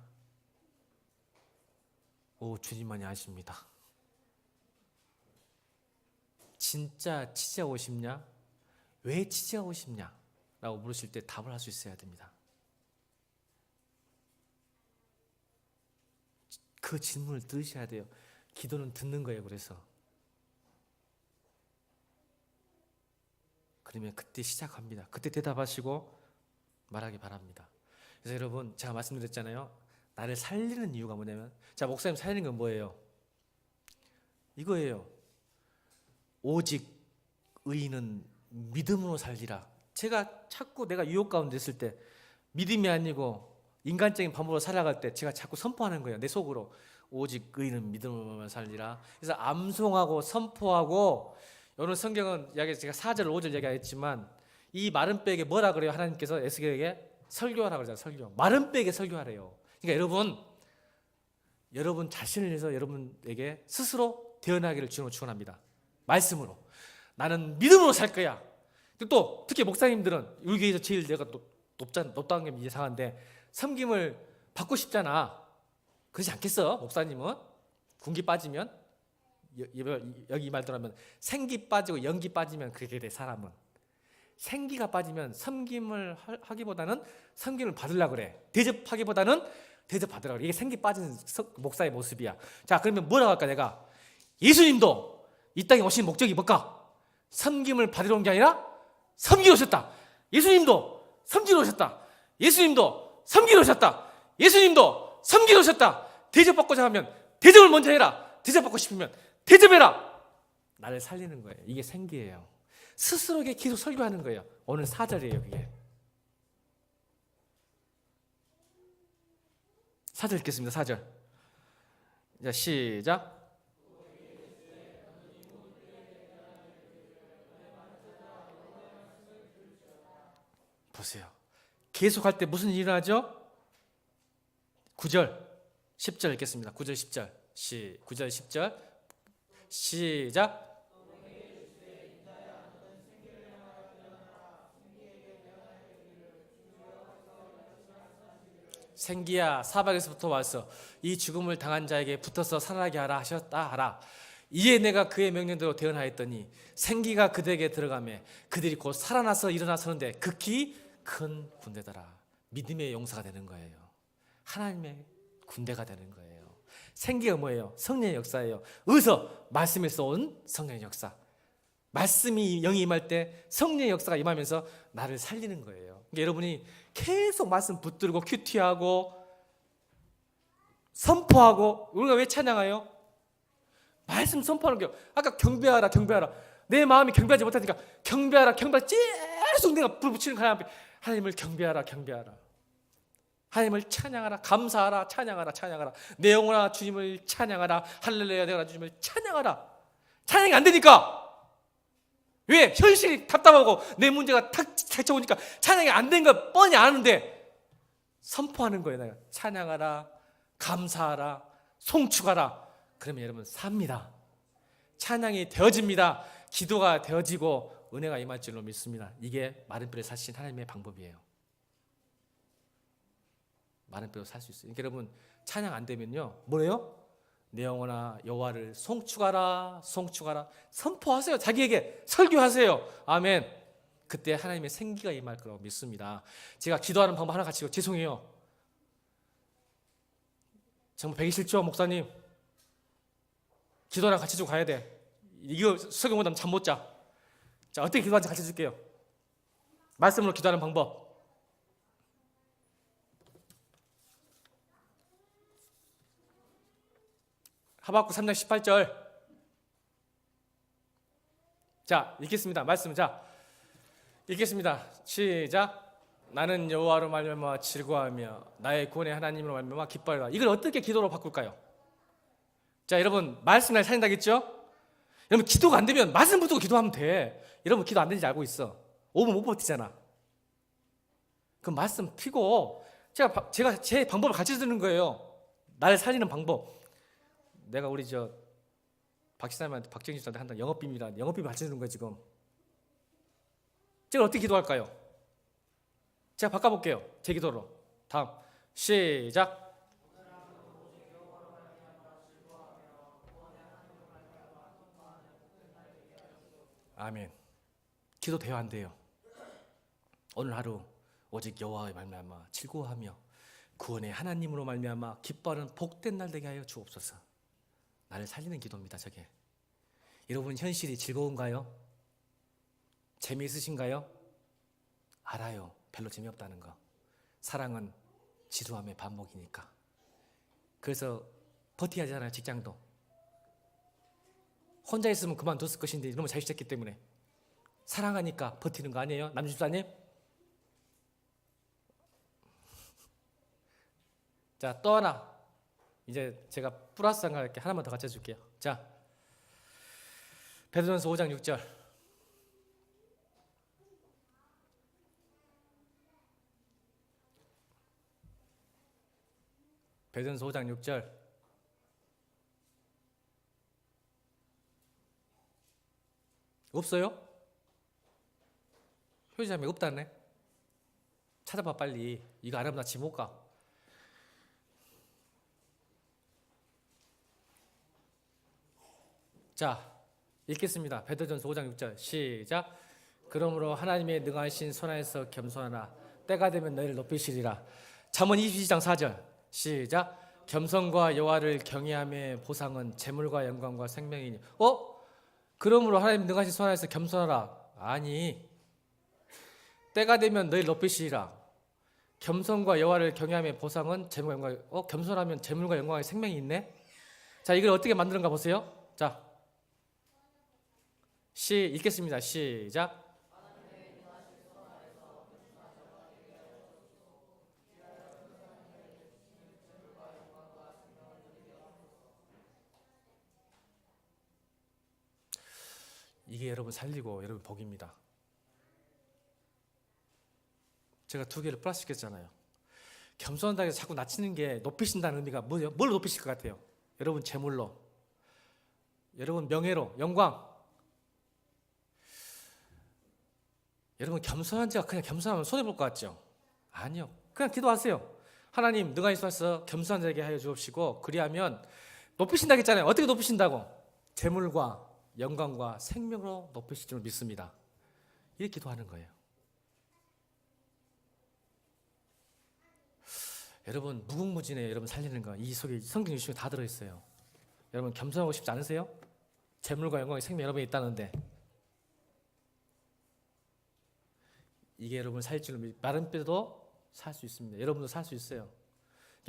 오 주님만이 아십니다. 진짜 취직하고 싶냐? 왜 취직하고 싶냐? 라고 물으실 때 답을 할 수 있어야 됩니다. 그 질문을 들으셔야 돼요. 기도는 듣는 거예요. 그러면 그때 시작합니다. 그때 대답하시고 말하기 바랍니다. 그래서 여러분 제가 말씀드렸잖아요. 나를 살리는 이유가 뭐냐면 자 목사님 살리는 건 뭐예요? 이거예요. 오직 의인은 믿음으로 살리라. 제가 자꾸 내가 유혹 가운데 있을 때 믿음이 아니고 인간적인 방법으로 살아갈 때 제가 자꾸 선포하는 거예요. 내 속으로 오직 의인은 믿음으로 살리라. 그래서 암송하고 선포하고 오늘 성경은 제가 4절 5절 얘기했지만 이 마른 뼈에게 뭐라 그래요? 하나님께서 에스겔에게 설교하라 그러잖아요. 설교. 마른 뼈에게 설교하래요. 그러니까 여러분 자신을 위해서 여러분에게 스스로 태어나기를 주님으로 축원합니다. 말씀으로 나는 믿음으로 살 거야. 또 특히 목사님들은 우리 교회에서 제일 내가 높다는 게 이상한데 섬김을 받고 싶잖아. 그렇지 않겠어? 목사님은 군기 빠지면 여기 이 말대로 하면 생기 빠지고 연기 빠지면 그렇게 돼. 사람은 생기가 빠지면 섬김을 하기보다는 섬김을 받으려고 그래. 대접하기보다는 대접받으려고 그래. 이게 생기 빠진 목사의 모습이야. 자 그러면 뭐라고 할까? 내가 예수님도 이 땅에 오신 목적이 뭘까? 섬김을 받으러 온 게 아니라 섬기러 오셨다. 예수님도 섬기러 오셨다. 예수님도 섬기러 오셨다. 예수님도 섬기러 오셨다. 대접받고자 하면 대접을 먼저 해라. 대접받고 싶으면 대접해라. 나를 살리는 거예요. 이게 생기예요. 스스로에게 계속 설교하는 거예요. 오늘 4절이에요. 그게 4절 읽겠습니다. 4절. 자, 시작. 보세요. 계속할 때 무슨 일이 일어나죠? 9절, 10절 읽겠습니다. 9절, 10절. 9절, 10절. 시작. 생기야 사박에서부터 와서 이 죽음을 당한 자에게 붙어서 살아나게 하라 하셨다 하라. 이에 내가 그의 명령대로 대언하였더니 생기가 그들에게 들어가매 그들이 곧 살아나서 일어나서는데 극히 큰 군대더라. 믿음의 용사가 되는 거예요. 하나님의 군대가 되는 거예요. 생기가 뭐예요? 성령의 역사예요. 어디서? 말씀에서 온 성령의 역사. 말씀이 영이 임할 때 성령의 역사가 임하면서 나를 살리는 거예요. 그러니까 여러분이 계속 말씀 붙들고 큐티하고 선포하고, 우리가 왜 찬양해요? 말씀 선포하는 게, 아까 경배하라 경배하라, 내 마음이 경배하지 못하니까 경배하라 경배하라 계속 내가 불 붙이는 하나님 앞에 하나님을 경배하라 경배하라, 하나님을 찬양하라, 감사하라, 찬양하라, 찬양하라, 내 영혼아 주님을 찬양하라, 할렐루야 내가 주님을 찬양하라. 찬양이 안 되니까, 왜? 현실이 답답하고 내 문제가 닥쳐오니까 찬양이 안 된 거 뻔히 아는데 선포하는 거예요. 내가 찬양하라, 감사하라, 송축하라. 그러면 여러분 삽니다. 찬양이 되어집니다. 기도가 되어지고 은혜가 임할 줄로 믿습니다. 이게 마른 뼈를 사신 하나님의 방법이에요. 마른 뼈로 살 수 있어요. 그러니까 여러분 찬양 안 되면요, 뭐래요? 내 영혼아 여호와를 송축하라, 송축하라. 선포하세요. 자기에게 설교하세요. 아멘. 그때 하나님의 생기가 임할 거라고 믿습니다. 제가 기도하는 방법 하나 같이, 죄송해요, 정말 배기 싫죠 목사님? 기도랑 같이 좀 가야 돼. 이거 설교 못하면 잠 못 자. 자, 어떻게 기도하는지 가르쳐 줄게요. 말씀으로 기도하는 방법. 하박국 3장 18절. 자, 읽겠습니다. 말씀. 자, 읽겠습니다. 시작. 나는 여호와로 말미암아 즐거워하며 나의 구원의 하나님으로 말미암아 기뻐하라. 이걸 어떻게 기도로 바꿀까요? 자, 여러분 말씀 날 살린다겠죠? 여러분 기도가 안 되면 말씀 붙들고 기도하면 돼. 여러분 기도 안 되는지 알고 있어. 5분 못 버티잖아. 그럼 말씀 피고 제가 제 방법을 가르쳐 주는 거예요. 나를 살리는 방법. 내가 우리 박시사님한테, 박정희 씨한테 한다 영업비밀이라, 영업비밀 가르쳐 주는 거예요 지금. 제가 어떻게 기도할까요? 제가 바꿔볼게요. 제 기도로. 다음 시작. 아멘. 기도 돼요 안 돼요? 오늘 하루 오직 여호와의 말미암아 즐거워하며 구원의 하나님으로 말미암아 기뻐하는 복된 날 되게 하여 주옵소서. 나를 살리는 기도입니다. 저게. 여러분 현실이 즐거운가요? 재미있으신가요? 알아요. 별로 재미없다는 거. 사랑은 지루함의 반복이니까. 그래서 버텨야 하잖아요. 직장도 혼자 있으면 그만뒀을 것인데 너무 잘 시작했기 때문에 사랑하니까 버티는 거 아니에요? 남주집사님? 자, 또 하나, 이제 제가 플러스한 거 이렇게 하나만 더 가르쳐 줄게요. 자, 베드로전서 5장 6절. 베드로전서 5장 6절. 없어요? 효자매 없다네. 찾아봐 빨리. 이거 안 하면 나 집 못 가. 자, 읽겠습니다. 베드로전서 5장 6절 시작. 그러므로 하나님의 능하신 손안에서 겸손하라. 때가 되면 너희를 높이시리라. 잠언 22장 4절 시작. 겸손과 여호와를 경외함의 보상은 재물과 영광과 생명이니. 그러므로 하나님 능하신 손안에서 겸손하라. 아니, 때가 되면 너희를 높이시리라. 겸손과 여호와를 경외함의 보상은 재물과 영광. 겸손하면 재물과 영광의 생명이 있네. 자, 이걸 어떻게 만드는가 보세요. 자, 읽겠습니다. 시작. 이게 여러분 살리고 여러분 복입니다. 제가 두 개를 플러스 시켰잖아요. 겸손하다고 해서 자꾸 낮추는 게 높이신다는 의미가 뭐예요? 뭘 높이실 것 같아요? 여러분 재물로, 여러분 명예로, 영광. 여러분 겸손한 자가 그냥 겸손하면 손해볼 것 같죠? 아니요. 그냥 기도하세요. 하나님 너가 있어서 겸손한 자에게 하여 주옵시고, 그리하면 높이신다 했잖아요. 어떻게 높이신다고? 재물과 영광과 생명으로 높이실 줄 믿습니다. 이렇게 기도하는 거예요. 여러분 무궁무진해요. 여러분 살리는 거 이 속에 성경 유심히 다 들어있어요. 여러분 겸손하고 싶지 않으세요? 재물과 영광의 생명 여러분이 있다는데 이게 여러분 살릴 줄 마른 뼈도 살 수 있습니다. 여러분도 살 수 있어요.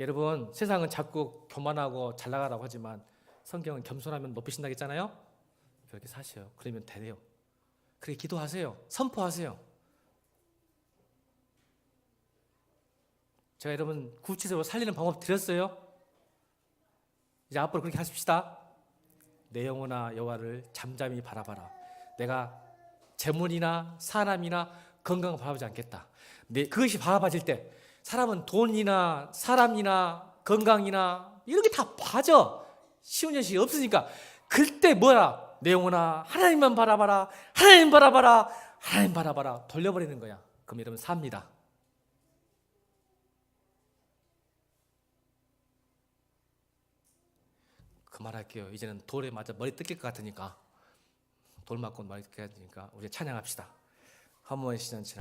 여러분 세상은 자꾸 교만하고 잘 나가라고 하지만 성경은 겸손하면 높이신다 했잖아요. 그렇게 사세요. 그러면 돼요. 그렇게 기도하세요. 선포하세요. 제가 여러분 구체적으로 살리는 방법 드렸어요. 이제 앞으로 그렇게 하십시다. 내 영혼아 여호와를 잠잠히 바라봐라. 내가 재물이나 사람이나 건강을 바라보지 않겠다. 그것이 바라봐질 때 사람은 돈이나 사람이나 건강이나 이런 게 다 봐져. 쉬운 현실이 없으니까 그때 뭐야? 내 영혼아 하나님만 바라봐라. 하나님 바라봐라. 하나님 바라봐라. 돌려버리는 거야. 그럼 여러분 삽니다. 그만할게요. 이제는 돌에 맞아 머리 뜯길 것 같으니까, 돌 맞고 머리 뜯겨야 되니까 우리 찬양합시다. 한번 시전